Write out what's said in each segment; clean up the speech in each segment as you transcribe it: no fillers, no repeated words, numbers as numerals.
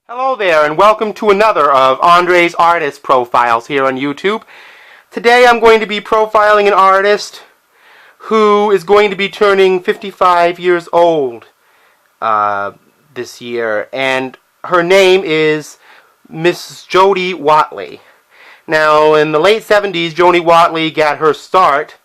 Hello there, and welcome to another of Andre's Artist Profiles here on YouTube. Today I'm going to be profiling an artist who is going to be turning 55 years old this year, and her name is Miss Jody Watley. Now, in the late 70s, Jody Watley got her start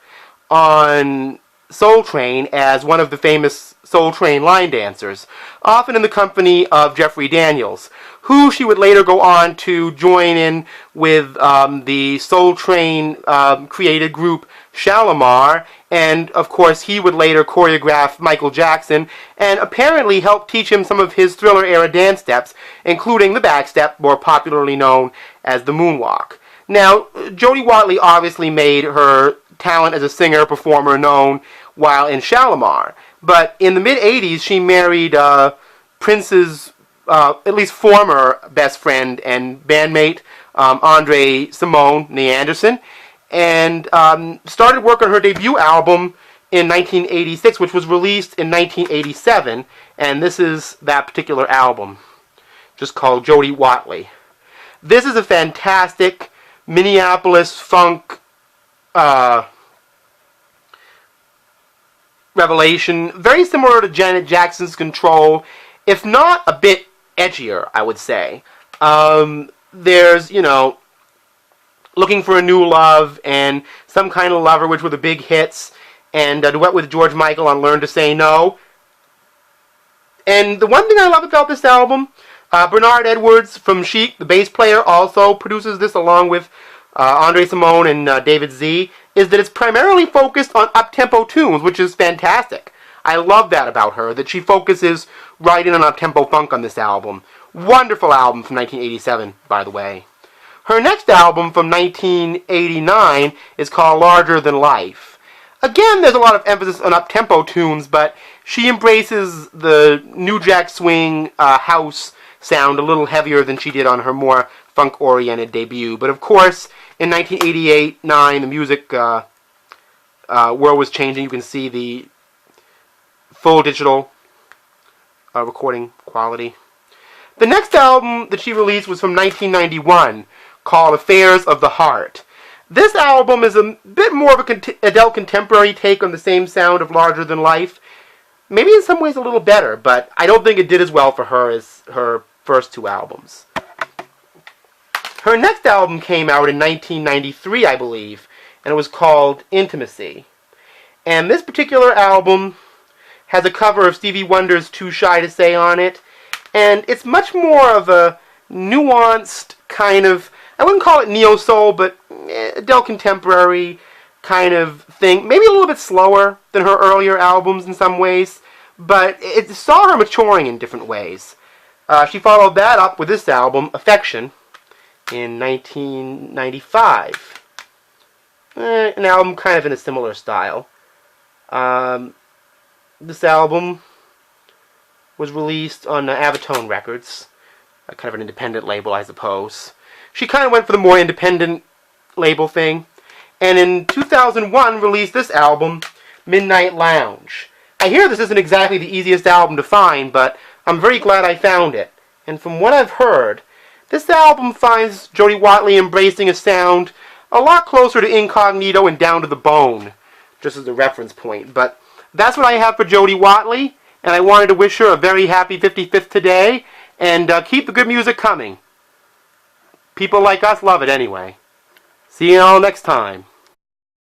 on Soul Train as one of the famous Soul Train line dancers, often in the company of Jeffrey Daniels, who she would later go on to join in with the Soul Train created group Shalimar, and of course he would later choreograph Michael Jackson and apparently help teach him some of his Thriller era dance steps, including the back step, more popularly known as the moonwalk. Now, Jody Watley obviously made her talent as a singer-performer known while in Shalimar, but in the mid-'80s she married Prince's at least former best friend and bandmate, Andre Simone Anderson, and started work on her debut album in 1986, which was released in 1987, and this is that particular album, just called Jody Watley. This is a fantastic Minneapolis funk revelation, very similar to Janet Jackson's Control, if not a bit edgier, I would say. There's, Looking for a New Love and Some Kind of Lover, which were the big hits, and a duet with George Michael on Learn to Say No. And the one thing I love about this album, Bernard Edwards from Chic, the bass player, also produces this along with Andre Simone and David Z, is that it's primarily focused on up-tempo tunes, which is fantastic. I love that about her, that she focuses right in on up-tempo funk on this album. Wonderful album from 1987, by the way. Her next album from 1989 is called Larger Than Life. Again, there's a lot of emphasis on up-tempo tunes, but she embraces the New Jack Swing house sound a little heavier than she did on her more funk-oriented debut. But of course, in 1988-9, the music world was changing. You can see the full digital recording quality. The next album that she released was from 1991, called Affairs of the Heart. This album is a bit more of a adult contemporary take on the same sound of Larger Than Life. Maybe in some ways a little better, but I don't think it did as well for her as her first two albums. Her next album came out in 1993, I believe, and it was called Intimacy. And this particular album has a cover of Stevie Wonder's Too Shy to Say on it, and it's much more of a nuanced kind of, I wouldn't call it neo-soul, but adult contemporary kind of thing. Maybe a little bit slower than her earlier albums in some ways, but it saw her maturing in different ways. She followed that up with this album, Affection, in 1995. An album kind of in a similar style. This album was released on Avatone Records, kind of an independent label, I suppose. She kind of went for the more independent label thing, and in 2001 released this album, Midnight Lounge. I hear this isn't exactly the easiest album to find, but I'm very glad I found it. And from what I've heard, this album finds Jody Watley embracing a sound a lot closer to Incognito and Down to the Bone, just as a reference point. But that's what I have for Jody Watley, and I wanted to wish her a very happy 55th today, and keep the good music coming. People like us love it anyway. See you all next time.